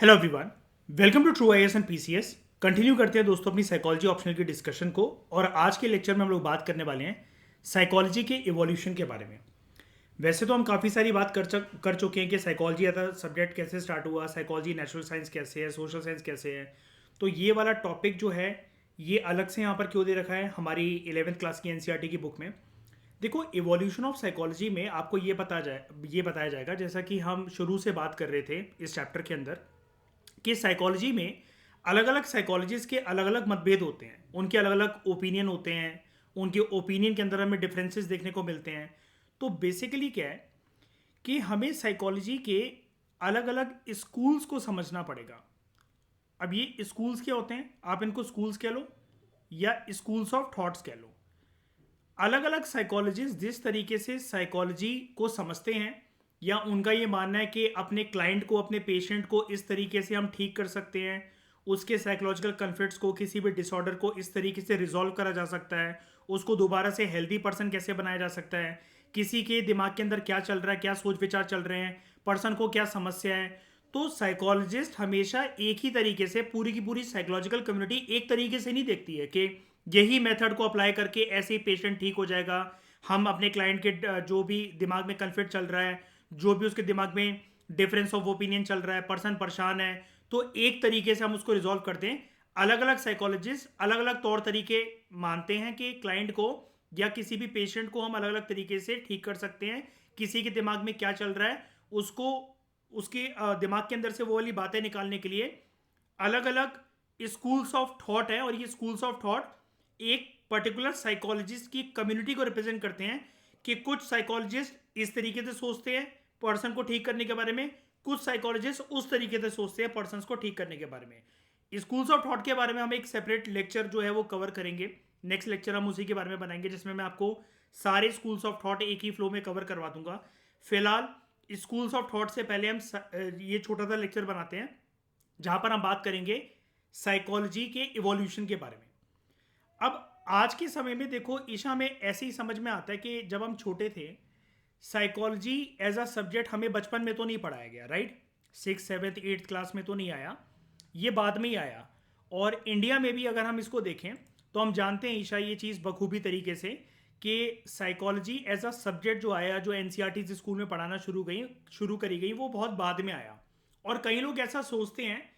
Hello everyone, welcome to true IAS and PCS. Continue करते हैं दोस्तों अपनी साइकोलॉजी ऑप्शनल की डिस्कशन को। और आज के लेक्चर में हम लोग बात करने वाले हैं साइकोलॉजी के इवोल्यूशन के बारे में। वैसे तो हम काफ़ी सारी बात कर चुके हैं कि साइकोलॉजी एज अ सब्जेक्ट कैसे स्टार्ट हुआ, साइकोलॉजी नेचुरल साइंस कैसे है, सोशल साइंस कैसे है। तो ये वाला टॉपिक जो है ये अलग से यहाँ पर क्यों दे रखा है हमारी 11th क्लास की एनसीईआरटी की बुक में। देखो, इवोल्यूशन ऑफ साइकोलॉजी में आपको ये बताया जाएगा, जैसा कि हम शुरू से बात कर रहे थे इस चैप्टर के अंदर, कि साइकोलॉजी में अलग अलग साइकोलॉजिस्ट के अलग अलग मतभेद होते हैं, उनके अलग अलग ओपिनियन होते हैं, उनके ओपिनियन के अंदर हमें डिफरेंसेस देखने को मिलते हैं। तो बेसिकली क्या है कि हमें साइकोलॉजी के अलग अलग स्कूल्स को समझना पड़ेगा। अब ये स्कूल्स क्या होते हैं, आप इनको स्कूल्स कह लो या स्कूल्स ऑफ थॉट्स कह लो। अलग अलग साइकोलॉजिस्ट जिस तरीके से साइकोलॉजी को समझते हैं, या उनका ये मानना है कि अपने क्लाइंट को, अपने पेशेंट को इस तरीके से हम ठीक कर सकते हैं, उसके साइकोलॉजिकल कन्फ्लिक्ट्स को, किसी भी डिसऑर्डर को इस तरीके से रिजॉल्व करा जा सकता है, उसको दोबारा से हेल्दी पर्सन कैसे बनाया जा सकता है, किसी के दिमाग के अंदर क्या चल रहा है, क्या सोच विचार चल रहे हैं, पर्सन को क्या समस्या है। तो साइकोलॉजिस्ट हमेशा एक ही तरीके से पूरी की पूरी साइकोलॉजिकल कम्युनिटी एक तरीके से नहीं देखती है कि यही मेथड को अप्लाई करके ऐसे ही पेशेंट ठीक हो जाएगा। हम अपने क्लाइंट के जो भी दिमाग में कन्फ्लिक्ट चल रहा है, जो भी उसके दिमाग में डिफरेंस ऑफ ओपिनियन चल रहा है, पर्सन परेशान है, तो एक तरीके से हम उसको रिजॉल्व करते हैं। अलग अलग साइकोलॉजिस्ट अलग अलग तौर तरीके मानते हैं कि क्लाइंट को या किसी भी पेशेंट को हम अलग अलग तरीके से ठीक कर सकते हैं। किसी के दिमाग में क्या चल रहा है उसको, उसके दिमाग के अंदर से वो वाली बातें निकालने के लिए अलग अलग स्कूल्स ऑफ थॉट है। और ये स्कूल्स ऑफ थॉट एक पर्टिकुलर साइकोलॉजिस्ट की कम्युनिटी को रिप्रेजेंट करते हैं कि कुछ साइकोलॉजिस्ट इस तरीके से सोचते हैं पर्सन को ठीक करने के बारे में, कुछ साइकोलॉजिस्ट उस तरीके से सोचते हैं पर्सन को ठीक करने के बारे में। स्कूल्स ऑफ थॉट के बारे में हम एक सेपरेट लेक्चर जो है वो कवर करेंगे। नेक्स्ट लेक्चर हम उसी के बारे में बनाएंगे, जिसमें मैं आपको सारे स्कूल्स ऑफ थॉट एक ही फ्लो में कवर करवा दूंगा। फिलहाल स्कूल्स ऑफ थॉट से पहले हम ये छोटा सा लेक्चर बनाते हैं जहां पर हम बात करेंगे साइकोलॉजी के इवोल्यूशन के बारे में। अब आज के समय में देखो ईशा, में ऐसे ही समझ में आता है कि जब हम छोटे थे, साइकोलॉजी एज अ सब्जेक्ट हमें बचपन में तो नहीं पढ़ाया गया, right. 6th 7th 8th class में तो नहीं आया, ये बाद में ही आया। और इंडिया में भी अगर हम इसको देखें तो हम जानते हैं ईशा ये चीज़ बखूबी तरीके से कि साइकोलॉजी एज अ सब्जेक्ट जो आया, जो एनसीईआरटी स्कूल में पढ़ाना शुरू करी गई, वो बहुत बाद में आया। और कई लोग ऐसा सोचते हैं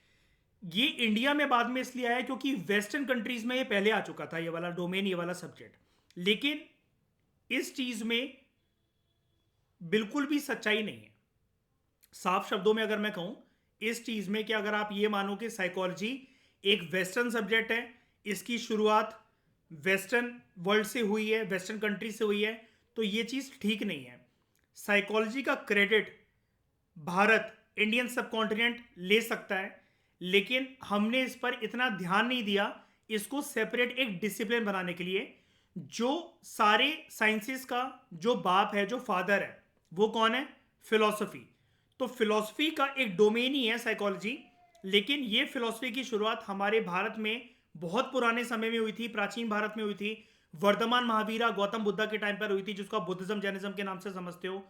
ये इंडिया में बाद में इसलिए आया क्योंकि वेस्टर्न कंट्रीज में ये पहले आ चुका था, ये वाला डोमेन, ये वाला सब्जेक्ट। लेकिन इस चीज में बिल्कुल भी सच्चाई नहीं है। साफ शब्दों में अगर मैं कहूं इस चीज में कि अगर आप ये मानो कि साइकोलॉजी एक वेस्टर्न सब्जेक्ट है, इसकी शुरुआत वेस्टर्न वर्ल्ड से हुई है, वेस्टर्न कंट्री से हुई है, तो ये चीज ठीक नहीं है। साइकोलॉजी का क्रेडिट भारत, इंडियन सब कॉन्टिनेंट ले सकता है, लेकिन हमने इस पर इतना ध्यान नहीं दिया इसको सेपरेट एक डिसिप्लिन बनाने के लिए। जो सारे साइंसेस का जो बाप है, जो फादर है, वो कौन है? फिलॉसफी। तो फिलॉसफी का एक डोमेन ही है साइकोलॉजी। लेकिन ये फिलॉसफी की शुरुआत हमारे भारत में बहुत पुराने समय में हुई थी, प्राचीन भारत में हुई थी। वर्धमान महावीरा गौतम बुद्धा के टाइम पर हुई थी, जिसको आप बुद्धिज्म जैनिज्म के नाम से समझते हो।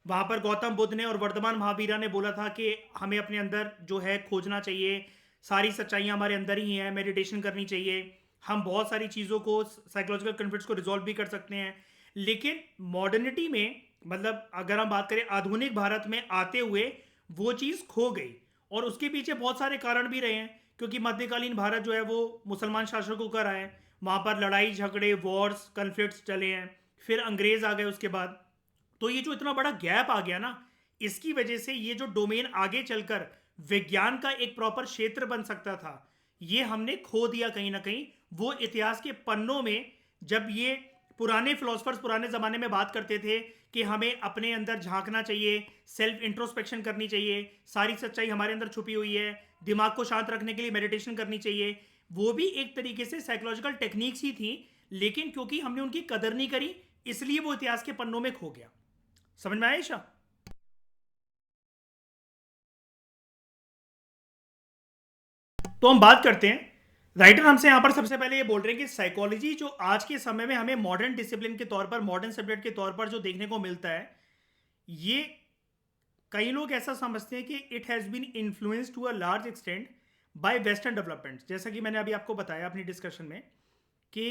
वहां पर गौतम बुद्ध ने और वर्धमान महावीरा ने बोला था कि हमें अपने अंदर जो है खोजना चाहिए, सारी सच्चाइयां हमारे अंदर ही हैं, मेडिटेशन करनी चाहिए, हम बहुत सारी चीज़ों को, साइकोलॉजिकल कन्फ्लिक्ट्स को रिजॉल्व भी कर सकते हैं। लेकिन मॉडर्निटी में, मतलब अगर हम बात करें आधुनिक भारत में आते हुए, वो चीज़ खो गई। और उसके पीछे बहुत सारे कारण भी रहे हैं, क्योंकि मध्यकालीन भारत जो है वो मुसलमान शासकों का रहा है, वहाँ पर लड़ाई झगड़े, वॉर्स, कन्फ्लिक्ट्स चले हैं। फिर अंग्रेज आ गए उसके बाद। तो ये जो इतना बड़ा गैप आ गया ना, इसकी वजह से ये जो डोमेन आगे चलकर विज्ञान का एक प्रॉपर क्षेत्र बन सकता था, ये हमने खो दिया कहीं ना कहीं। वो इतिहास के पन्नों में जब ये पुराने फिलोसफर्स पुराने ज़माने में बात करते थे कि हमें अपने अंदर झांकना चाहिए, सेल्फ इंट्रोस्पेक्शन करनी चाहिए, सारी सच्चाई हमारे अंदर छुपी हुई है, दिमाग को शांत रखने के लिए मेडिटेशन करनी चाहिए, वो भी एक तरीके से साइकोलॉजिकल टेक्निक्स ही थी। लेकिन क्योंकि हमने उनकी कदर नहीं करी, इसलिए वो इतिहास के पन्नों में खो गया। समझ में आया ईशा? तो हम बात करते हैं, राइटर हमसे यहां पर सबसे पहले ये बोल रहे हैं कि साइकोलॉजी जो आज के समय में हमें मॉडर्न डिसिप्लिन के तौर पर, मॉडर्न सब्जेक्ट के तौर पर जो देखने को मिलता है, ये कई लोग ऐसा समझते हैं कि it has been influenced to a large extent by western development, जैसा कि मैंने अभी आपको बताया अपनी डिस्कशन में कि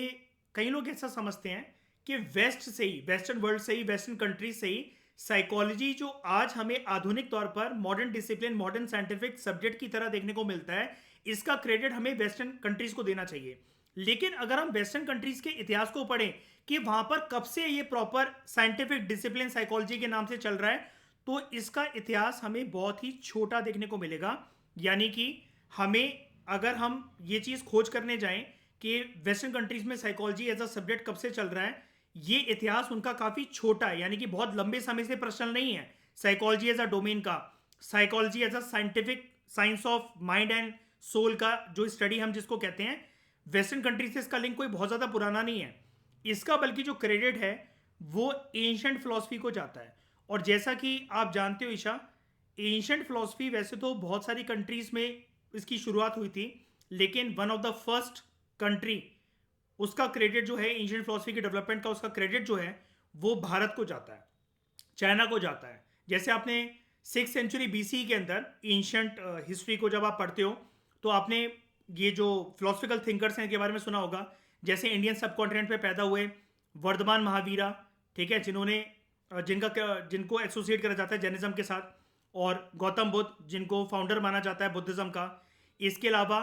कई लोग ऐसा समझते हैं कि वेस्ट से ही, वेस्टर्न वर्ल्ड से ही, वेस्टर्न कंट्रीज से ही साइकोलॉजी जो आज हमें आधुनिक तौर पर modern discipline, modern scientific subject की तरह देखने को मिलता है, इसका क्रेडिट हमें वेस्टर्न कंट्रीज को देना चाहिए। लेकिन अगर हम वेस्टर्न कंट्रीज के इतिहास को पढ़ें कि वहां पर कब से ये प्रॉपर साइंटिफिक डिसिप्लिन साइकोलॉजी के नाम से चल रहा है, तो इसका इतिहास हमें बहुत ही छोटा देखने को मिलेगा। यानी कि हमें, अगर हम ये चीज खोज करने जाएं कि वेस्टर्न कंट्रीज में साइकोलॉजी एज अ सब्जेक्ट कब से चल रहा है, ये इतिहास उनका काफी छोटा है, यानी कि बहुत लंबे समय से प्रचलन नहीं है साइकोलॉजी एज अ डोमेन का। Psychology as a scientific science of mind and soul का जो स्टडी हम जिसको कहते हैं, वेस्टर्न कंट्रीज से इसका लिंक कोई बहुत ज्यादा पुराना नहीं है। इसका बल्कि जो क्रेडिट है वो एंशिएंट फिलॉसफी को जाता है। और जैसा कि आप जानते हो ईशा, एंशिएंट फिलॉसफी वैसे तो बहुत सारी कंट्रीज में इसकी शुरुआत हुई थी, लेकिन one of the first country, उसका क्रेडिट जो है एंशिएंट फिलॉसफी के डेवलपमेंट का, उसका क्रेडिट जो है वो भारत को जाता है, चाइना को जाता है। जैसे आपने 6th सेंचुरी BC के अंदर एंशिएंट हिस्ट्री को जब आप पढ़ते हो तो आपने ये जो फिलोसफिकल थिंकर्स हैं इनके बारे में सुना होगा। जैसे इंडियन सब कॉन्टिनेंट पे पैदा हुए वर्धमान महावीरा, ठीक है, जिनको एसोसिएट करा जाता है जैनिज्म के साथ, और गौतम बुद्ध जिनको फाउंडर माना जाता है बुद्धिज्म का। इसके अलावा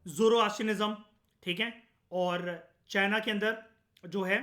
ज़ोरोआस्ट्रियनिज्म, ठीक है, और चाइना के अंदर जो है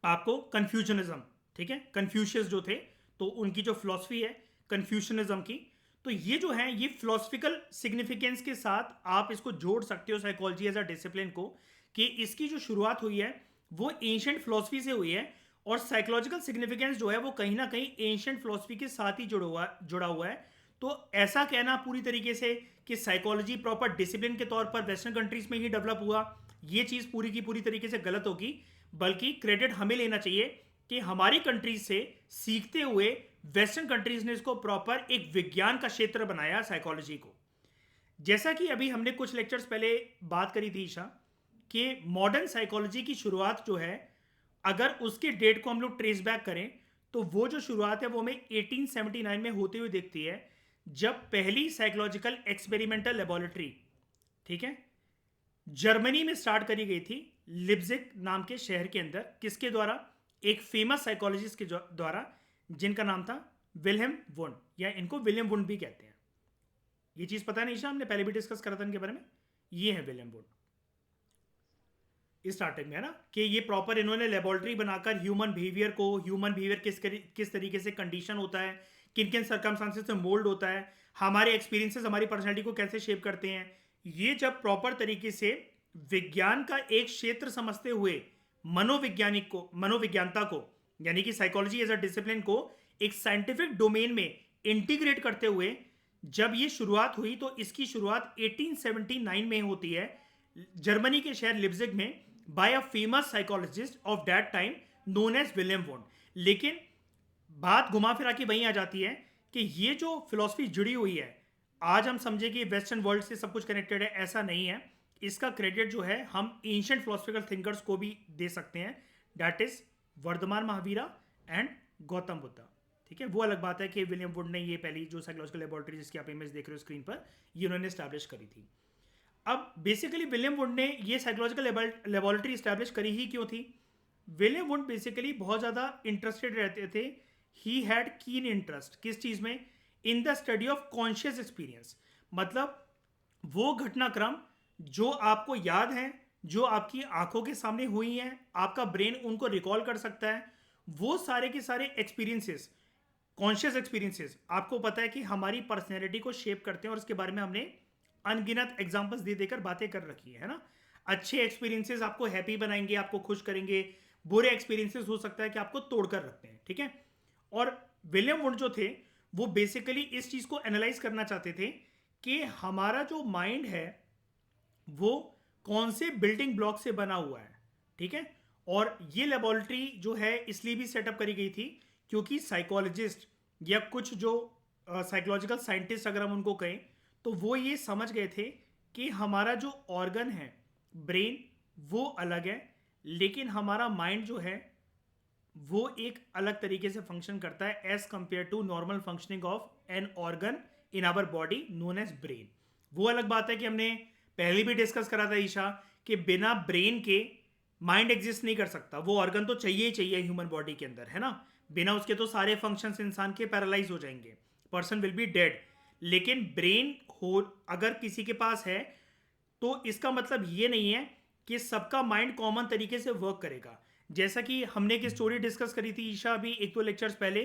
आपको कन्फ्यूशनिज्म, ठीक है, कन्फ्यूशियस जो थे, तो उनकी जो फिलॉसफी है कन्फ्यूशनिज्म की, तो ये जो है ये फिलोसफिकल सिग्निफिकेंस के साथ आप इसको जोड़ सकते हो साइकोलॉजी एज अ डिसिप्लिन को, कि इसकी जो शुरुआत हुई है वो एंशिएंट फिलोसफी से हुई है, और साइकोलॉजिकल सिग्निफिकेंस जो है वो कहीं ना कहीं एंशिएंट फिलोसफी के साथ ही जुड़ा हुआ है। तो ऐसा कहना पूरी तरीके से कि साइकोलॉजी प्रॉपर डिसिप्लिन के तौर पर वेस्टर्न कंट्रीज में ही डेवलप हुआ, ये चीज़ पूरी की पूरी तरीके से गलत होगी। बल्कि क्रेडिट हमें लेना चाहिए कि हमारी कंट्रीज से सीखते हुए वेस्टर्न कंट्रीज ने इसको प्रॉपर एक विज्ञान का क्षेत्र बनाया साइकोलॉजी को। जैसा कि अभी हमने कुछ लेक्चर्स पहले बात करी थी ईशा, कि मॉडर्न साइकोलॉजी की शुरुआत जो है, अगर उसके डेट को हम लोग ट्रेस बैक करें तो वो जो शुरुआत है वो हमें 1879 में होते हुए दिखती है, जब पहली साइकोलॉजिकल एक्सपेरिमेंटल लेबोरेटरी, ठीक है, जर्मनी में स्टार्ट करी गई थी, लिप्जिग नाम के शहर के अंदर। किसके द्वारा? एक फेमस साइकोलॉजिस्ट के द्वारा, जिनका नाम था विल्हेम वुंड, या इनको विलियम वुंड भी कहते हैं। ये चीज पता नहीं, हमने पहले भी डिस्कस करा था इनके बारे में। ये है विलियम वुंड स्टार्टिंग में, है ना, कि ये प्रॉपर इन्होंने लेबोरेटरी बनाकर ह्यूमन बिहेवियर किस तरीके से कंडीशन होता है, किन किन सर्कमस्टांसेस से मोल्ड होता है, हमारे एक्सपीरियंसेस हमारी पर्सनैलिटी को कैसे शेप करते हैं, ये जब प्रॉपर तरीके से विज्ञान का एक क्षेत्र समझते हुए मनोविज्ञानता को, यानी कि साइकोलॉजी एज अ डिसिप्लिन को एक साइंटिफिक डोमेन में इंटीग्रेट करते हुए जब ये शुरुआत हुई, तो इसकी शुरुआत 1879 में होती है जर्मनी के शहर लिप्जिग में, by a famous psychologist of that time known as William Wundt. लेकिन बात घुमा फिरा के वहीं आ जाती है कि ये जो फिलॉसफी जुड़ी हुई है, आज हम समझे कि वेस्टर्न वर्ल्ड से सब कुछ कनेक्टेड है, ऐसा नहीं है। इसका क्रेडिट जो है हम एंशिएंट फिलोसफिकल थिंकर्स को भी दे सकते हैं, that is Vardhaman Mahavira and Gautam Buddha, ठीक है। वो अलग बात है कि विलियम वुड ने ये पहली जो साइकोलॉजिकल लेबोरेटरी, जिसकी आप इमेज देख रहे हो स्क्रीन पर, ये उन्होंने स्टैब्लिश करी थी। अब बेसिकली विलियम वुड ने ये साइकोलॉजिकल लेबोरेटरी स्टैब्लिश करी ही क्यों थी? विलियम वुड बेसिकली बहुत ज़्यादा इंटरेस्टेड रहते थे, ही हैड कीन इंटरेस्ट किस चीज़ में? In the study of conscious experience. मतलब वो घटनाक्रम जो आपको याद है, जो आपकी आंखों के सामने हुई हैं, आपका ब्रेन उनको रिकॉल कर सकता है, वो सारे के सारे एक्सपीरियंसेस, कॉन्शियस एक्सपीरियंसेस, आपको पता है कि हमारी पर्सनैलिटी को शेप करते हैं, और इसके बारे में हमने अनगिनत एग्जाम्पल्स दे देकर बातें कर रखी है ना। अच्छे एक्सपीरियंसेस आपको हैप्पी बनाएंगे, आपको खुश करेंगे, बुरे एक्सपीरियंसेस हो सकता है कि आपको तोड़कर रखते हैं, ठीक है। और विलियम वुड जो थे वो बेसिकली इस चीज को एनालाइज करना चाहते थे कि हमारा जो माइंड है वो कौन से बिल्डिंग ब्लॉक से बना हुआ है, ठीक है। और ये लेबोरेटरी जो है इसलिए भी सेटअप करी गई थी क्योंकि साइकोलॉजिस्ट या कुछ जो साइकोलॉजिकल साइंटिस्ट अगर हम उनको कहें, तो वो ये समझ गए थे कि हमारा जो ऑर्गन है ब्रेन वो अलग है, लेकिन हमारा माइंड जो है वो एक अलग तरीके से फंक्शन करता है as compare to normal functioning of an organ in our body known as brain. वो अलग बात है कि हमने पहले भी डिस्कस करा था ईशा कि बिना ब्रेन के माइंड एग्जिस्ट नहीं कर सकता। वो ऑर्गन तो चाहिए ही चाहिए ह्यूमन बॉडी के अंदर, है ना। बिना उसके तो सारे फंक्शंस इंसान के पैरालाइज हो जाएंगे, पर्सन विल बी डेड। लेकिन ब्रेन हो अगर किसी के पास है तो इसका मतलब ये नहीं है कि सबका माइंड कॉमन तरीके से वर्क करेगा। जैसा कि हमने एक स्टोरी डिस्कस करी थी ईशा अभी 1-2 लेक्चर्स पहले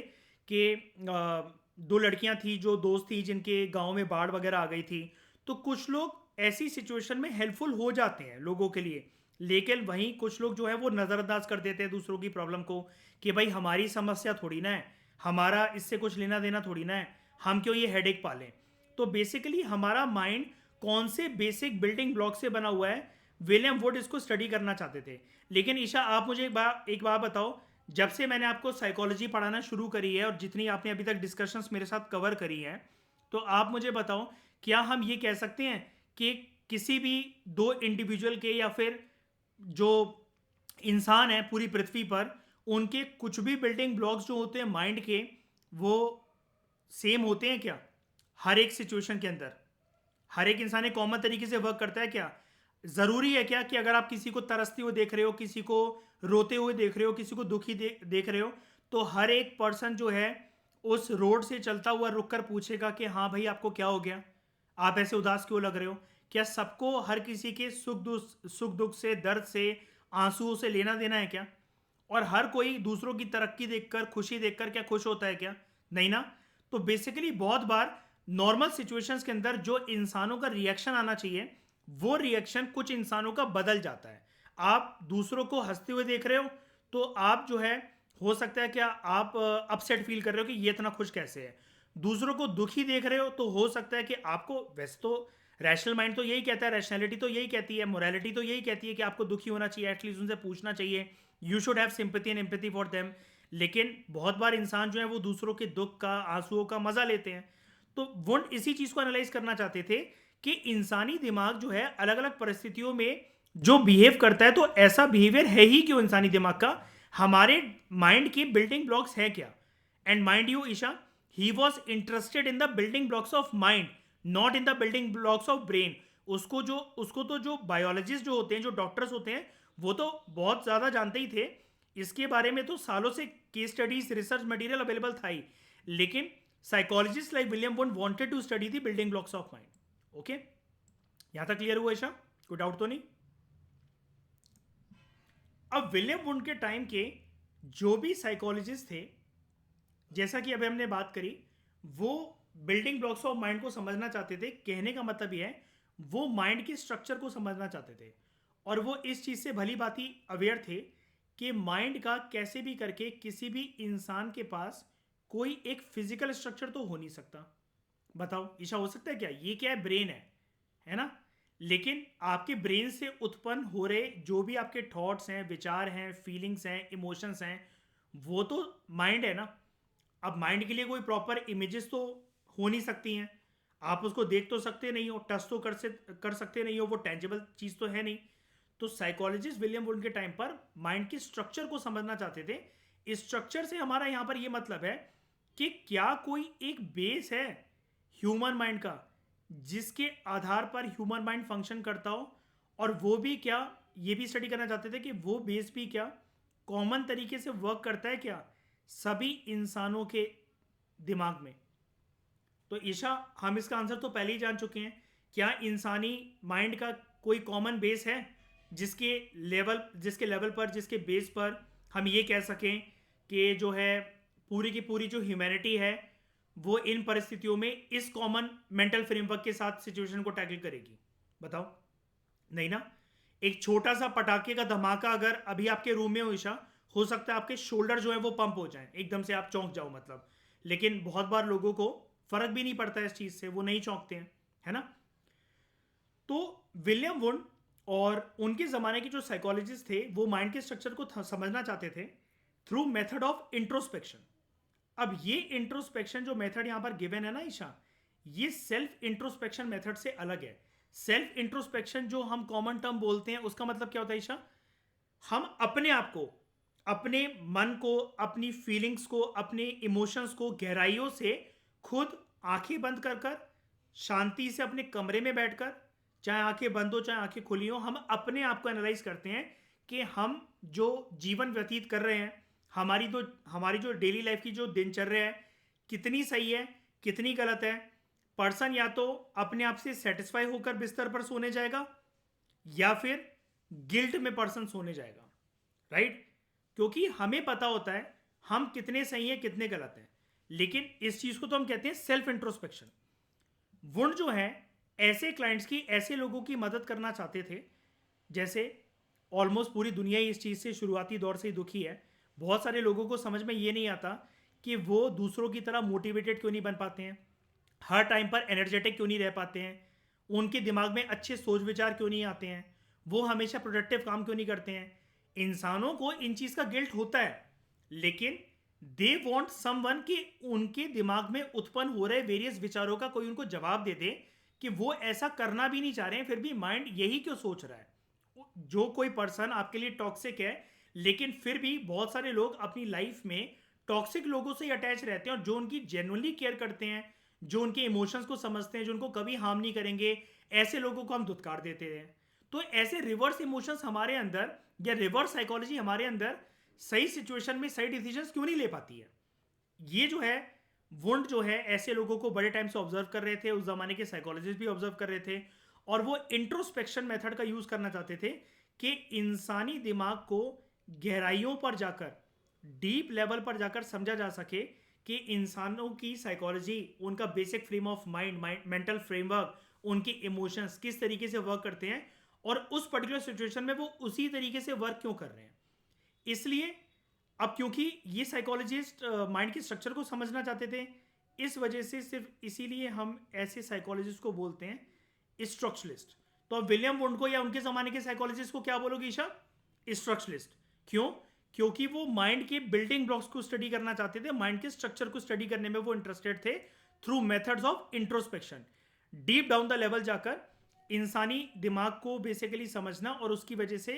कि 2 लड़कियां थी जो दोस्त थी जिनके गांव में बाढ़ वगैरह आ गई थी। तो कुछ लोग ऐसी सिचुएशन में हेल्पफुल हो जाते हैं लोगों के लिए, लेकिन वहीं कुछ लोग जो है वो नज़रअंदाज कर देते हैं दूसरों की प्रॉब्लम को कि भाई हमारी समस्या थोड़ी ना है, हमारा इससे कुछ लेना देना थोड़ी ना है, हम क्यों ये हेडेक पालें। तो बेसिकली हमारा माइंड कौन से बेसिक बिल्डिंग ब्लॉक से बना हुआ है, विलियम वुड इसको स्टडी करना चाहते थे। लेकिन ईशा आप मुझे एक बात बताओ, जब से मैंने आपको साइकोलॉजी पढ़ाना शुरू करी है और जितनी आपने अभी तक डिस्कशंस मेरे साथ कवर करी हैं, तो आप मुझे बताओ क्या हम ये कह सकते हैं कि किसी भी 2 इंडिविजुअल के या फिर जो इंसान है पूरी पृथ्वी पर, उनके कुछ भी बिल्डिंग ब्लॉक्स जो होते हैं माइंड के, वो सेम होते हैं क्या हर एक सिचुएशन के अंदर? हर एक इंसान एक कॉमन तरीके से वर्क करता है क्या? ज़रूरी है क्या कि अगर आप किसी को तरसते हुए देख रहे हो, किसी को रोते हुए देख रहे हो, किसी को दुखी देख रहे हो, तो हर एक पर्सन जो है उस रोड से चलता हुआ रुक कर पूछेगा कि हाँ भाई आपको क्या हो गया, आप ऐसे उदास क्यों लग रहे हो? क्या सबको हर किसी के सुख दुख से, दर्द से, आंसुओं से लेना देना है क्या? और हर कोई दूसरों की तरक्की देखकर, खुशी देखकर क्या खुश होता है क्या? नहीं ना। तो बेसिकली बहुत बार नॉर्मल सिचुएशंस के अंदर जो इंसानों का रिएक्शन आना चाहिए, वो रिएक्शन कुछ इंसानों का बदल जाता है। आप दूसरों को हंसते हुए देख रहे हो तो आप जो है, हो सकता है क्या आप अपसेट फील कर रहे हो कि ये इतना खुश कैसे है। दूसरों को दुखी देख रहे हो तो हो सकता है कि आपको, वैसे तो रैशनल माइंड तो यही कहता है, रैशनैलिटी तो यही कहती है, मोरालिटी तो यही कहती है कि आपको दुखी होना चाहिए, एटलीस्ट उनसे पूछना चाहिए, you should have sympathy and empathy for them. लेकिन बहुत बार इंसान जो है वो दूसरों के दुख का, आंसुओं का मजा लेते हैं। तो वुंड इसी चीज को एनालाइज करना चाहते थे कि इंसानी दिमाग जो है अलग अलग परिस्थितियों में जो बिहेव करता है, तो ऐसा बिहेवियर है ही क्यों इंसानी दिमाग का, हमारे माइंड की बिल्डिंग ब्लॉक्स है क्या। And mind you Isha, he was interested in the building blocks of mind, not in the building blocks of brain. उसको तो जो बायोलॉजिस्ट जो होते हैं, जो डॉक्टर्स होते हैं, वो तो बहुत ज़्यादा जानते ही थे इसके बारे में, तो सालों से case studies, research material available था ही। लेकिन psychologist like William Wundt wanted to study the building blocks of mind. Okay, यहां तक क्लियर हुआ ईशा? कोई डाउट तो नहीं? अब विलियम वुंड के टाइम के जो भी साइकोलॉजिस्ट थे, जैसा कि अभी हमने बात करी, वो बिल्डिंग ब्लॉक्स ऑफ माइंड को समझना चाहते थे। कहने का मतलब यह है वो माइंड के स्ट्रक्चर को समझना चाहते थे, और वो इस चीज़ से भली भांति अवेयर थे कि माइंड का कैसे भी करके किसी भी इंसान के पास कोई एक फिजिकल स्ट्रक्चर तो हो नहीं सकता। बताओ ईशा, हो सकता है क्या? ये क्या है? ब्रेन है ना। लेकिन आपके ब्रेन से उत्पन्न हो रहे जो भी आपके थॉट्स हैं, विचार हैं, फीलिंग्स हैं, इमोशंस हैं, वो तो माइंड है ना। अब माइंड के लिए कोई प्रॉपर इमेजेस तो हो नहीं सकती हैं, आप उसको देख तो सकते नहीं हो, टच तो कर सकते नहीं हो, वो टेंजिबल चीज़ तो है नहीं। तो साइकोलॉजिस्ट विलियम वुड के टाइम पर माइंड के स्ट्रक्चर को समझना चाहते थे। इस स्ट्रक्चर से हमारा यहाँ पर ये मतलब है कि क्या कोई एक बेस है ह्यूमन माइंड का जिसके आधार पर ह्यूमन माइंड फंक्शन करता हो, और वो भी क्या, ये भी स्टडी करना चाहते थे कि वो बेस भी क्या कॉमन तरीके से वर्क करता है क्या सभी इंसानों के दिमाग में। तो ईशा, हम इसका आंसर तो पहले ही जान चुके हैं। क्या इंसानी माइंड का कोई कॉमन बेस है जिसके लेवल पर, जिसके बेस पर हम ये कह सकें कि जो है पूरी की पूरी जो ह्यूमैनिटी है वो इन परिस्थितियों में इस कॉमन मेंटल फ्रेमवर्क के साथ सिचुएशन को टैकल करेगी? बताओ। नहीं ना। एक छोटा सा पटाखे का धमाका अगर अभी आपके रूम में हो ईशा, हो सकता है आपके शोल्डर जो है वो पंप हो जाए, एकदम से आप चौंक जाओ मतलब। लेकिन बहुत बार लोगों को फर्क भी नहीं पड़ता इस चीज से, वो नहीं चौंकते हैं, है ना। तो विलियम वुंड और उनके ज़माने के जो साइकोलॉजिस्ट थे वो माइंड के स्ट्रक्चर को समझना चाहते थे थ्रू मेथड ऑफ इंट्रोस्पेक्शन। अब ये इंट्रोस्पेक्शन जो मेथड यहां पर गिवन है ना ईशा, ये सेल्फ इंट्रोस्पेक्शन मेथड से अलग है। सेल्फ इंट्रोस्पेक्शन जो हम कॉमन टर्म बोलते हैं, उसका मतलब क्या होता है ईशा? हम अपने आप को अपने मन को, अपनी फीलिंग्स को, अपने इमोशंस को गहराइयों से खुद आंखें बंद कर कर, शांति से अपने कमरे में बैठकर, चाहे आंखें बंद हो चाहे आंखें खुली हो, हम अपने आप को एनालाइज करते हैं कि हम जो जीवन व्यतीत कर रहे हैं, हमारी जो डेली लाइफ की जो दिनचर्या है, कितनी सही है, कितनी गलत है। पर्सन या तो अपने आप से सेटिस्फाई होकर बिस्तर पर सोने जाएगा, या फिर गिल्ट में पर्सन सोने जाएगा, राइट? क्योंकि हमें पता होता है हम कितने सही हैं, कितने गलत हैं। लेकिन इस चीज को तो हम कहते हैं सेल्फ इंट्रोस्पेक्शन। वुंड जो है ऐसे क्लाइंट्स की, ऐसे लोगों की मदद करना चाहते थे, जैसे ऑलमोस्ट पूरी दुनिया ही इस चीज़ से शुरुआती दौर से ही दुखी है। बहुत सारे लोगों को समझ में ये नहीं आता कि वो दूसरों की तरह मोटिवेटेड क्यों नहीं बन पाते हैं, हर टाइम पर एनर्जेटिक क्यों नहीं रह पाते हैं, उनके दिमाग में अच्छे सोच विचार क्यों नहीं आते हैं, वो हमेशा प्रोडक्टिव काम क्यों नहीं करते हैं। इंसानों को इन चीज़ का गिल्ट होता है, लेकिन दे वॉन्ट समवन कि उनके दिमाग में उत्पन्न हो रहे वेरियस विचारों का कोई उनको जवाब दे दे कि वो ऐसा करना भी नहीं चाह रहे हैं, फिर भी माइंड यही क्यों सोच रहा है। जो कोई पर्सन आपके लिए टॉक्सिक है, लेकिन फिर भी बहुत सारे लोग अपनी लाइफ में टॉक्सिक लोगों से अटैच रहते हैं, और जो उनकी जेन्युइनली केयर करते हैं, जो उनके इमोशंस को समझते हैं, जो उनको कभी हार्म नहीं करेंगे, ऐसे लोगों को हम धुतकार देते हैं। तो ऐसे रिवर्स इमोशंस हमारे अंदर, या रिवर्स साइकोलॉजी हमारे अंदर सही सिचुएशन में सही डिसीजंस क्यों नहीं ले पाती है। ये जो है वुंड जो है ऐसे लोगों को बड़े टाइम से ऑब्जर्व कर रहे थे, उस जमाने के साइकोलॉजिस्ट भी ऑब्जर्व कर रहे थे, और वो इंट्रोस्पेक्शन मेथड का यूज करना चाहते थे कि इंसानी दिमाग को गहराइयों पर जाकर, डीप लेवल पर जाकर समझा जा सके कि इंसानों की साइकोलॉजी, उनका basic frame of mind, mental framework, उनके इमोशंस किस तरीके से वर्क करते हैं, और उस पर्टिकुलर सिचुएशन में वो उसी तरीके से वर्क क्यों कर रहे हैं। इसलिए अब क्योंकि ये साइकोलॉजिस्ट माइंड के स्ट्रक्चर को समझना चाहते थे, इस वजह से सिर्फ इसीलिए हम ऐसे साइकोलॉजिस्ट को बोलते हैं स्ट्रक्चरलिस्ट। तो अब विलियम वुंड को या उनके ज़माने के साइकोलॉजिस्ट को क्या बोलोगे ईशा? स्ट्रक्चरलिस्ट। क्यों? क्योंकि वो माइंड के बिल्डिंग ब्लॉक्स को स्टडी करना चाहते थे, माइंड के स्ट्रक्चर को स्टडी करने में वो इंटरेस्टेड थे through methods of introspection. Deep down the level जाकर इंसानी दिमाग को बेसिकली समझना, और उसकी वजह से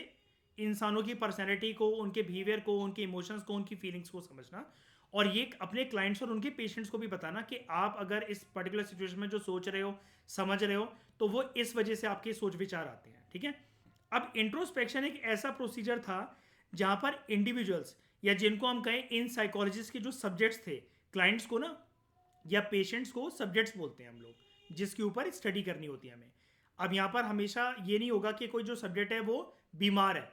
इंसानों की पर्सनैलिटी को, उनके बिहेवियर को, उनके इमोशंस को, उनकी फीलिंग्स को समझना, और ये अपने क्लाइंट्स और उनके पेशेंट्स को भी बताना कि आप अगर इस पर्टिकुलर सिचुएशन में जो सोच रहे हो, समझ रहे हो, तो वो इस वजह से आपके सोच विचार आते हैं। ठीक है। अब इंट्रोस्पेक्शन एक ऐसा प्रोसीजर था जहां पर इंडिविजुअल्स, या जिनको हम कहें इन साइकोलॉजिस्ट के जो सब्जेक्ट्स थे, क्लाइंट्स को ना, या पेशेंट्स को सब्जेक्ट्स बोलते हैं हम लोग, जिसके ऊपर स्टडी करनी होती है हमें। अब यहाँ पर हमेशा ये नहीं होगा कि कोई जो सब्जेक्ट है वो बीमार है,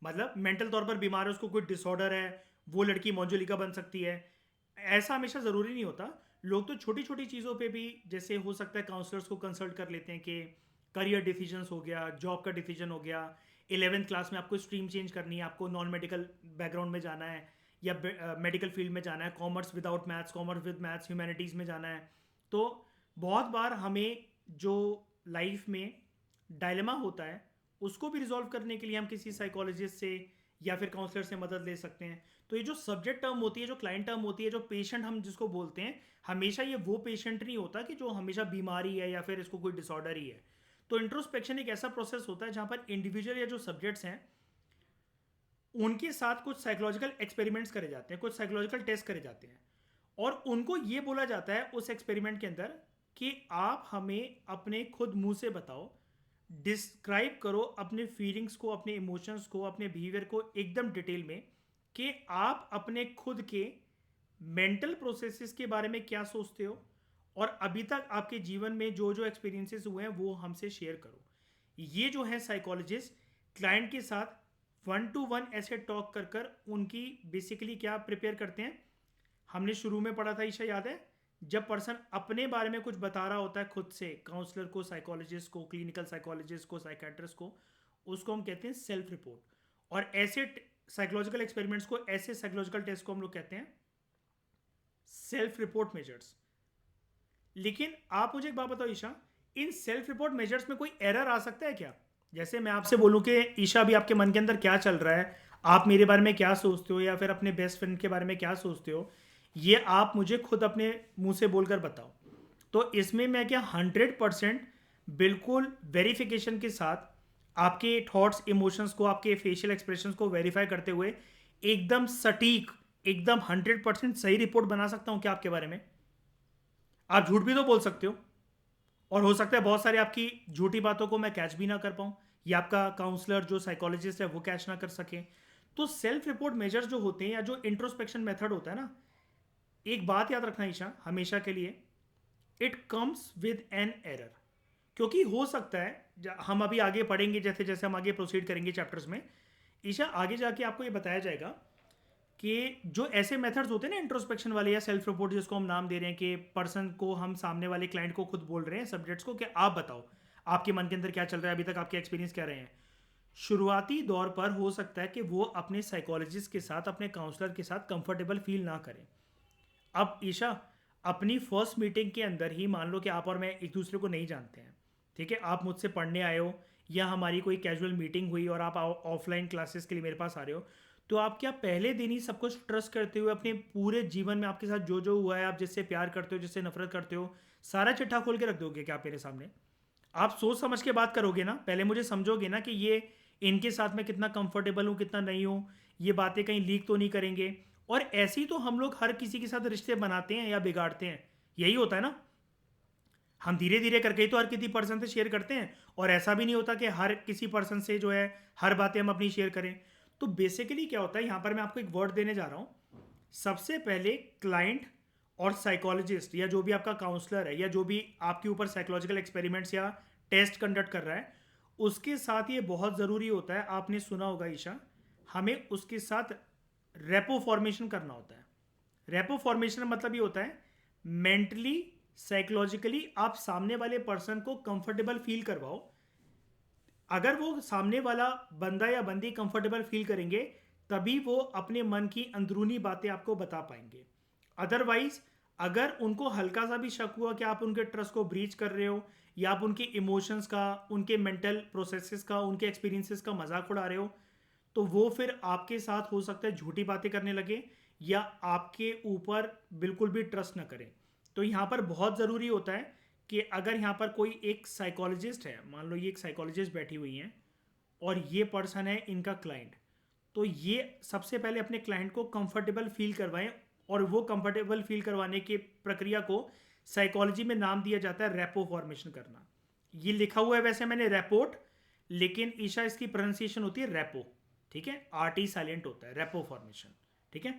मतलब मेंटल तौर पर बीमार है, उसको कोई डिसऑर्डर है, वो लड़की मंजुलिका बन सकती है, ऐसा हमेशा ज़रूरी नहीं होता। लोग तो छोटी छोटी चीज़ों पे भी, जैसे हो सकता है काउंसलर्स को कंसल्ट कर लेते हैं कि करियर डिसीजंस हो गया, जॉब का डिसीजन हो गया, 11th क्लास में आपको स्ट्रीम चेंज करनी है, आपको नॉन मेडिकल बैकग्राउंड में जाना है या मेडिकल फील्ड में जाना है, commerce without maths, commerce with maths, humanities में जाना है। तो बहुत बार हमें जो लाइफ में डायलेमा होता है उसको भी रिजॉल्व करने के लिए हम किसी साइकोलॉजिस्ट से या फिर काउंसलर से मदद ले सकते हैं। तो ये जो सब्जेक्ट टर्म होती है, जो क्लाइंट टर्म होती है, जो पेशेंट हम जिसको बोलते हैं, हमेशा ये वो पेशेंट नहीं होता कि जो हमेशा बीमारी है या फिर इसको कोई डिसऑर्डर ही है। तो इंट्रोस्पेक्शन एक ऐसा प्रोसेस होता है जहाँ पर इंडिविजुअल या जो सब्जेक्ट्स हैं उनके साथ कुछ साइकोलॉजिकल एक्सपेरिमेंट्स करे जाते हैं, कुछ साइकोलॉजिकल टेस्ट करे जाते हैं, और उनको ये बोला जाता है उस एक्सपेरिमेंट के अंदर कि आप हमें अपने खुद मुंह से बताओ, डिस्क्राइब करो अपने फीलिंग्स को, अपने इमोशंस को, अपने बिहेवियर को एकदम डिटेल में, कि आप अपने खुद के मेंटल प्रोसेसेस के बारे में क्या सोचते हो, और अभी तक आपके जीवन में जो जो एक्सपीरियंसेस हुए हैं वो हमसे शेयर करो। ये जो है साइकोलॉजिस्ट क्लाइंट के साथ 1-to-1 ऐसे टॉक कर कर उनकी बेसिकली क्या प्रिपेयर करते हैं। हमने शुरू में पढ़ा था ईशा, याद है, जब पर्सन अपने बारे में कुछ बता रहा होता है खुद से, काउंसलर को, साइकोलॉजिस्ट को, क्लिनिकल साइकोलॉजिस्ट को, साइकेट्रिस्ट को, उसको हम कहते हैं सेल्फ रिपोर्ट। और ऐसे साइकोलॉजिकल एक्सपेरिमेंट्स को, ऐसे साइकोलॉजिकल टेस्ट को हम लोग कहते हैं सेल्फ रिपोर्ट मेजर्स। लेकिन आप मुझे एक बात बताओ ईशा, इन सेल्फ रिपोर्ट मेजर्स में कोई एरर आ सकता है क्या? जैसे मैं आपसे बोलूं कि ईशा अभी आपके मन के अंदर क्या चल रहा है, आप मेरे बारे में क्या सोचते हो, या फिर अपने बेस्ट फ्रेंड के बारे में क्या सोचते हो, ये आप मुझे खुद अपने मुंह से बोलकर बताओ। तो इसमें मैं क्या 100% बिल्कुल वेरिफिकेशन के साथ आपके थॉट्स, इमोशंस को, आपके फेशियल एक्सप्रेशंस को वेरीफाई करते हुए एकदम सटीक, एकदम 100% सही रिपोर्ट बना सकता हूं क्या आपके बारे में? आप झूठ भी तो बोल सकते हो, और हो सकता है बहुत सारी आपकी झूठी बातों को मैं कैच भी ना कर पाऊँ, या आपका काउंसलर जो साइकोलॉजिस्ट है वो कैच ना कर सके। तो सेल्फ रिपोर्ट मेजर्स जो होते हैं या जो इंट्रोस्पेक्शन मेथड होता है ना, एक बात याद रखना ईशा हमेशा के लिए, it comes with an error. क्योंकि हो सकता है हम अभी आगे पढ़ेंगे, जैसे जैसे हम आगे प्रोसीड करेंगे चैप्टर्स में ईशा, आगे जाके आपको ये बताया जाएगा कि जो ऐसे मेथड्स होते हैं ना इंट्रोस्पेक्शन वाले या सेल्फ रिपोर्ट जिसको हम नाम दे रहे हैं, कि पर्सन को हम सामने वाले क्लाइंट को खुद बोल रहे हैं सब्जेक्ट्स को कि आप बताओ आपके मन के अंदर क्या चल रहा है, अभी तक आपके एक्सपीरियंस क्या रहे हैं। शुरुआती दौर पर हो सकता है कि वो अपने साइकोलॉजिस्ट के साथ, अपने काउंसलर के साथ कंफर्टेबल फील ना करें। अब ईशा, अपनी फर्स्ट मीटिंग के अंदर ही मान लो कि आप और मैं एक दूसरे को नहीं जानते हैं, ठीक है, आप मुझसे पढ़ने आए हो या हमारी कोई कैजुअल मीटिंग हुई और आप ऑफलाइन क्लासेस के लिए मेरे पास आ रहे हो, तो आप क्या पहले दिन ही सब कुछ ट्रस्ट करते हुए अपने पूरे जीवन में आपके साथ जो जो हुआ है, आप जिससे प्यार करते हो, जिससे नफरत करते हो, सारा चिट्ठा खोल के रख दोगे क्या आप मेरे सामने? आप सोच समझ के बात करोगे ना, पहले मुझे समझोगे ना कि ये इनके साथ मैं कितना कंफर्टेबल हूँ, कितना नहीं हूँ, ये बातें कहीं लीक तो नहीं करेंगे। और ऐसे ही तो हम लोग हर किसी के साथ रिश्ते बनाते हैं या बिगाड़ते हैं, यही होता है ना। हम धीरे धीरे करके ही तो हर किसी पर्सन से शेयर करते हैं, और ऐसा भी नहीं होता कि हर किसी पर्सन से जो है हर बातें हम अपनी शेयर करें। तो बेसिकली क्या होता है, यहाँ पर मैं आपको एक वर्ड देने जा रहा हूँ। सबसे पहले क्लाइंट और साइकोलॉजिस्ट या जो भी आपका काउंसलर है या जो भी आपके ऊपर साइकोलॉजिकल एक्सपेरिमेंट्स या टेस्ट कंडक्ट कर रहा है, उसके साथ ये बहुत ज़रूरी होता है, आपने सुना होगा ईशा, हमें उसके साथ रेपो फॉर्मेशन करना होता है। रेपो फॉर्मेशन का मतलब ये होता है मेंटली साइकोलॉजिकली आप सामने वाले पर्सन को कंफर्टेबल फील करवाओ। अगर वो सामने वाला बंदा या बंदी कंफर्टेबल फील करेंगे तभी वो अपने मन की अंदरूनी बातें आपको बता पाएंगे। अदरवाइज अगर उनको हल्का सा भी शक हुआ कि आप उनके ट्रस्ट को ब्रीच कर रहे हो, या आप उनके इमोशंस का, उनके मेंटल प्रोसेसेस का, उनके एक्सपीरियंसेस का मजाक उड़ा रहे हो, तो वो फिर आपके साथ हो सकता है झूठी बातें करने लगे या आपके ऊपर बिल्कुल भी ट्रस्ट ना करें। तो यहाँ पर बहुत ज़रूरी होता है कि अगर यहाँ पर कोई एक साइकोलॉजिस्ट है, मान लो ये एक साइकोलॉजिस्ट बैठी हुई हैं और ये पर्सन है इनका क्लाइंट, तो ये सबसे पहले अपने क्लाइंट को कंफर्टेबल फील करवाएं, और वो कंफर्टेबल फील करवाने की प्रक्रिया को साइकोलॉजी में नाम दिया जाता है रेपो फॉर्मेशन करना। ये लिखा हुआ है वैसे मैंने रेपोर्ट, लेकिन ईशा इसकी प्रोनाउंसिएशन होती है रेपो, ठीक है, आरटी साइलेंट होता है, रेपो फॉर्मेशन, ठीक है।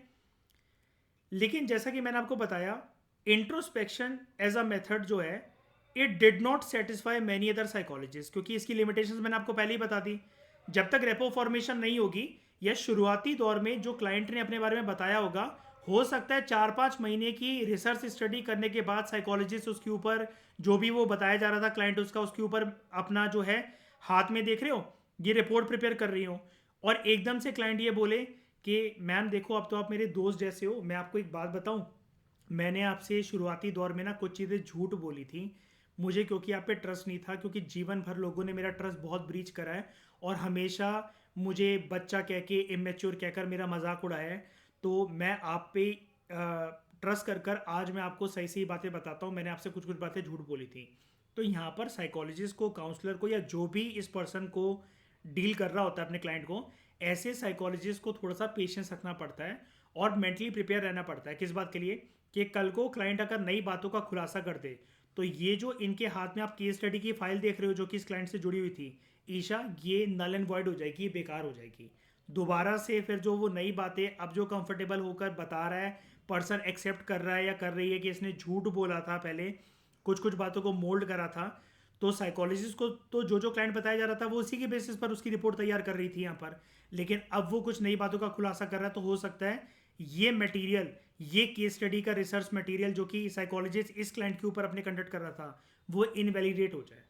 लेकिन जैसा कि मैंने आपको बताया, इंट्रोस्पेक्शन एज अ मेथड जो है, it did not satisfy many other psychologist, क्योंकि इसकी लिमिटेशंस मैंने आपको पहले ही बता दी। जब तक रेपो फॉर्मेशन नहीं होगी या शुरुआती दौर में जो क्लाइंट ने अपने बारे में बताया होगा, हो सकता है 4-5 महीने की रिसर्च स्टडी करने के बाद साइकोलॉजिस्ट उसके ऊपर जो भी वो बताया जा रहा था क्लाइंट उसका, उसके ऊपर अपना जो है हाथ में देख रहे हो, ये रिपोर्ट प्रिपेयर कर रही हो, और एकदम से क्लाइंट ये बोले कि मैम देखो अब तो आप मेरे दोस्त जैसे हो, मैं आपको एक बात बताऊं, मैंने आपसे शुरुआती दौर में ना कुछ चीज़ें झूठ बोली थी, मुझे क्योंकि आप पे ट्रस्ट नहीं था, क्योंकि जीवन भर लोगों ने मेरा ट्रस्ट बहुत ब्रीच करा है और हमेशा मुझे बच्चा कह के, इमेच्योर कहकर मेरा मजाक उड़ाया है। तो मैं आप पे ट्रस्ट कर कर आज मैं आपको सही सही बातें बताता हूँ, मैंने आपसे कुछ कुछ बातें झूठ बोली थी। तो यहाँ पर साइकोलॉजिस्ट को, काउंसलर को, या जो भी इस पर्सन को डील कर रहा होता है अपने क्लाइंट को, ऐसे साइकोलॉजिस्ट को थोड़ा सा पेशेंस रखना पड़ता है और मेंटली प्रिपेयर रहना पड़ता है। किस बात के लिए? कि कल को क्लाइंट अगर नई बातों का खुलासा कर दे, तो ये जो इनके हाथ में आप केस स्टडी की फाइल देख रहे हो जो कि इस क्लाइंट से जुड़ी हुई थी ईशा, ये नल एंड वॉइड हो जाएगी, ये बेकार हो जाएगी। दोबारा से फिर जो वो नई बातें अब जो कंफर्टेबल होकर बता रहा है पर्सन, एक्सेप्ट कर रहा है या कर रही है कि इसने झूठ बोला था पहले, कुछ कुछ बातों को मोल्ड करा था, तो साइकोलॉजिस्ट को तो जो जो क्लाइंट बताया जा रहा था वो उसी के बेसिस पर उसकी रिपोर्ट तैयार कर रही थी यहाँ पर। लेकिन अब वो कुछ नई बातों का खुलासा कर रहा है, तो हो सकता है ये मटेरियल, ये केस स्टडी का रिसर्च मटेरियल जो कि साइकोलॉजिस्ट इस क्लाइंट के ऊपर अपने कंडक्ट कर रहा था, वो इनवैलिडेट हो जाए।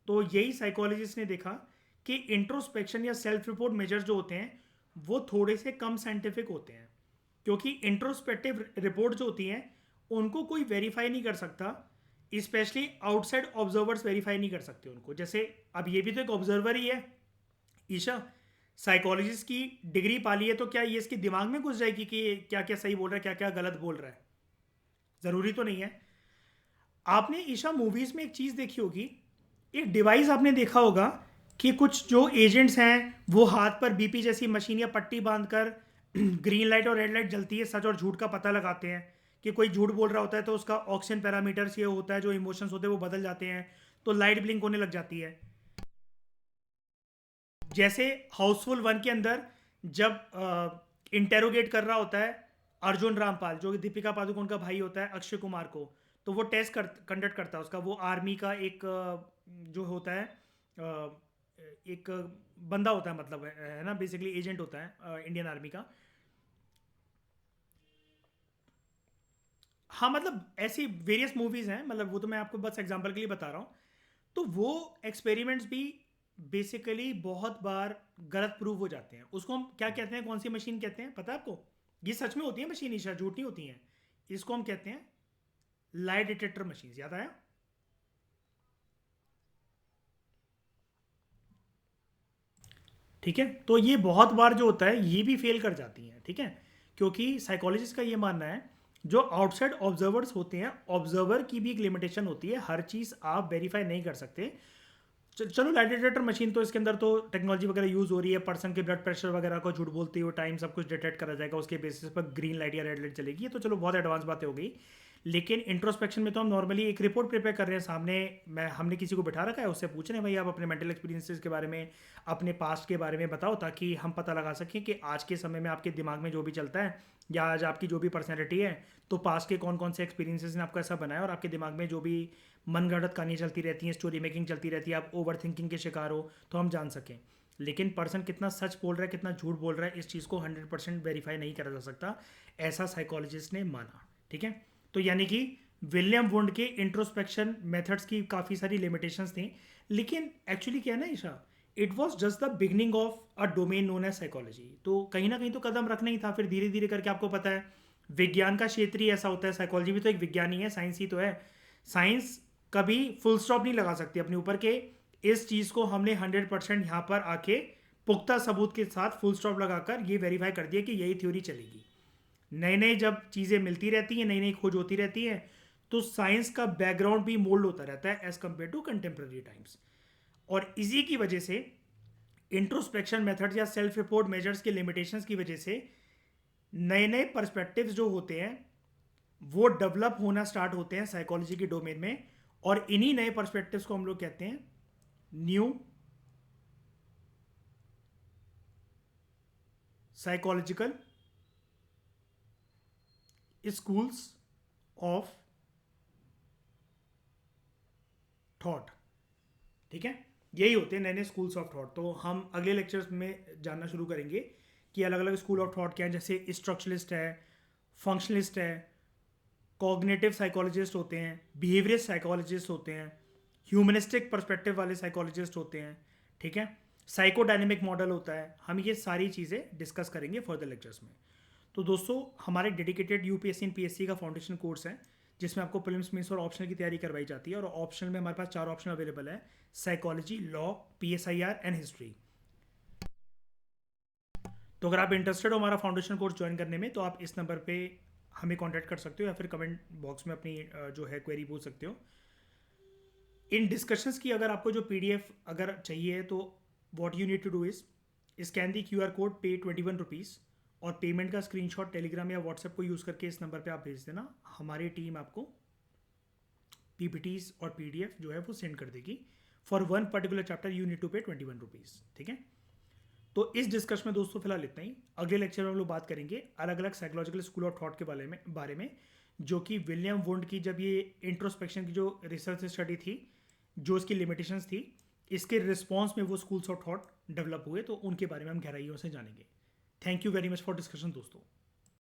तो यही साइकोलॉजिस्ट ने देखा कि इंट्रोस्पेक्शन या सेल्फ रिपोर्ट मेजर्स जो होते हैं वो थोड़े से कम साइंटिफिक होते हैं, क्योंकि इंट्रोस्पेक्टिव रिपोर्ट जो होती हैं उनको कोई वेरीफाई नहीं कर सकता, स्पेशली आउटसाइड ऑब्जर्वर्स वेरीफाई नहीं कर सकते उनको। जैसे अब ये भी तो एक ऑब्जर्वर ही है ईशा, साइकोलॉजिस्ट की डिग्री पाली है, तो क्या ये इसके दिमाग में घुस जाएगी कि क्या क्या सही बोल रहा है, क्या क्या गलत बोल रहा है? ज़रूरी तो नहीं है। आपने ईशा मूवीज़ में एक चीज़ देखी होगी, एक डिवाइस आपने देखा होगा कि कुछ जो एजेंट्स हैं वो हाथ पर बीपी जैसी मशीन या पट्टी बांधकर ग्रीन लाइट और रेड लाइट जलती है सच और झूठ का पता लगाते हैं। कि कोई झूठ बोल रहा होता है तो उसका ऑक्सीजन पैरामीटर्स ये होता है, जो इमोशंस होते हैं वो बदल जाते हैं, तो लाइट ब्लिंक होने लग जाती है। जैसे हाउसफुल 1 के अंदर जब इंटेरोगेट कर रहा होता है अर्जुन रामपाल, जो दीपिका पादुकोण का भाई होता है, अक्षय कुमार को, तो वो टेस्ट कंडक्ट करता है उसका। वो आर्मी का एक जो होता है एक बंदा होता है, मतलब है ना, बेसिकली एजेंट होता है इंडियन आर्मी का। हाँ, मतलब ऐसी वेरियस मूवीज हैं, मतलब वो तो मैं आपको बस एग्जांपल के लिए बता रहा हूँ। तो वो एक्सपेरिमेंट्स भी बेसिकली बहुत बार गलत प्रूव हो जाते हैं। उसको हम क्या कहते हैं, कौन सी मशीन कहते हैं पता है आपको? ये सच में होती है मशीन, ईशा, झूठ नहीं होती हैं। इसको हम कहते हैं लाई डिटेक्टर मशीन। याद आया? ठीक है, तो ये बहुत बार जो होता है ये भी फेल कर जाती हैं। ठीक है, क्योंकि साइकोलॉजिस्ट का ये मानना है जो आउटसाइड ऑब्जर्वर्स होते हैं, ऑब्जर्वर की भी एक लिमिटेशन होती है, हर चीज़ आप वेरीफाई नहीं कर सकते। चलो, लाइट डिटेक्टर मशीन तो इसके अंदर तो टेक्नोलॉजी वगैरह यूज़ हो रही है, पर्सन के ब्लड प्रेशर वगैरह को झूठ बोलते हुए टाइम सब कुछ डिटेक्ट करा जाएगा, उसके बेसिस पर ग्रीन लाइट या रेड लाइट चलेगी। ये तो चलो बहुत एडवांस बातें हो गई। लेकिन इंट्रोस्पेक्शन में तो हम नॉर्मली एक रिपोर्ट प्रिपेयर कर रहे हैं, सामने मैं हमने किसी को बिठा रखा है, उससे पूछ रहे हैं भाई आप अपने मेंटल एक्सपीरियंसेस के बारे में, अपने पास्ट के बारे में बताओ, ताकि हम पता लगा सकें कि आज के समय में आपके दिमाग में जो भी चलता है या आज आपकी जो भी पर्सनैलिटी है, तो पास्ट के कौन कौन से एक्सपीरियंसेस ने आपको ऐसा बनाया, और आपके दिमाग में जो भी मनगढ़ंत कहानियाँ चलती रहती हैं, स्टोरी मेकिंग चलती रहती है, आप ओवर थिंकिंग के शिकार हो, तो हम जान सकें। लेकिन पर्सन कितना सच बोल रहा है, कितना झूठ बोल रहा है, इस चीज़ को 100% वेरीफाई नहीं करा जा सकता, ऐसा साइकोलॉजिस्ट ने माना। ठीक है, तो यानी कि विलियम वुंड के इंट्रोस्पेक्शन मेथड्स की काफ़ी सारी लिमिटेशंस थी। लेकिन एक्चुअली क्या है ना Isha, it was just the beginning of a domain known as psychology. तो कहीं ना कहीं तो कदम रखना ही था, फिर धीरे धीरे करके आपको पता है विज्ञान का क्षेत्र ही ऐसा होता है, साइकोलॉजी भी तो एक विज्ञान ही है, साइंस ही तो है। साइंस कभी फुल स्टॉप नहीं लगा सकती अपने ऊपर के इस चीज़ को हमने 100% यहाँ पर आके पुख्ता सबूत के साथ फुल स्टॉप लगाकर ये वेरीफाई कर दिया कि यही थ्योरी चलेगी। नई नई जब चीज़ें मिलती रहती हैं, नई नई खोज होती रहती है, तो साइंस का बैकग्राउंड भी मोल्ड होता रहता है as compare to contemporary times. और इसी की वजह से इंट्रोस्पेक्शन मेथड या सेल्फ रिपोर्ट मेजर्स के लिमिटेशंस की वजह से नए नए पर्सपेक्टिव्स जो होते हैं वो डेवलप होना स्टार्ट होते हैं साइकोलॉजी के डोमेन में। और इन्हीं नए पर्सपेक्टिव्स को हम लोग कहते हैं new psychological schools of thought. ठीक है, यही होते हैं नए नए स्कूल्स ऑफ थॉट। तो हम अगले लेक्चर्स में जानना शुरू करेंगे कि अलग अलग स्कूल ऑफ थॉट क्या हैं। जैसे स्ट्रक्चरलिस्ट है, फंक्शनलिस्ट है, कॉग्निटिव साइकोलॉजिस्ट होते हैं, बिहेवियरल साइकोलॉजिस्ट होते हैं, ह्यूमनिस्टिक पर्सपेक्टिव वाले साइकोलॉजिस्ट होते हैं। ठीक है, साइकोडायनेमिक मॉडल होता है। हम ये सारी चीज़ें डिस्कस करेंगे फर्दर लेक्चर्स में। तो दोस्तों, हमारे डेडिकेटेड यूपीएससी एंड पीएससी का फाउंडेशन कोर्स है, जिसमें आपको प्रीलिम्स, मेंस और ऑप्शनल की तैयारी करवाई जाती है। और ऑप्शनल में हमारे पास 4 ऑप्शन अवेलेबल है: psychology, law, PSIR and history. तो अगर आप इंटरेस्टेड हो हमारा फाउंडेशन कोर्स ज्वाइन करने में, तो आप इस नंबर पे हमें कांटेक्ट कर सकते हो या फिर कमेंट बॉक्स में अपनी जो है क्वेरी पूछ सकते हो। इन डिस्कशंस की अगर आपको जो पीडीएफ अगर चाहिए, तो what you need to do is scan the QR code, pay 21 rupees, और पेमेंट का स्क्रीनशॉट टेलीग्राम या व्हाट्सएप को यूज़ करके इस नंबर पे आप भेज देना। हमारी टीम आपको पीपीटीज और पीडीएफ जो है वो सेंड कर देगी। For one particular chapter you need to pay 21 rupees. ठीक है, तो इस डिस्कशन में दोस्तों फिलहाल इतना ही। अगले लेक्चर में हम लोग बात करेंगे अलग अलग साइकोलॉजिकल स्कूल ऑफ थॉट के बारे में जो कि विलियम वुंड की जब ये इंट्रोस्पेक्शन की जो रिसर्च स्टडी थी, जो इसकी लिमिटेशंस थी, इसके रिस्पॉन्स में वो स्कूल्स ऑफ थॉट डेवलप हुए, तो उनके बारे में हम गहराइयों से जानेंगे। Thank you very much for discussion दोस्तों।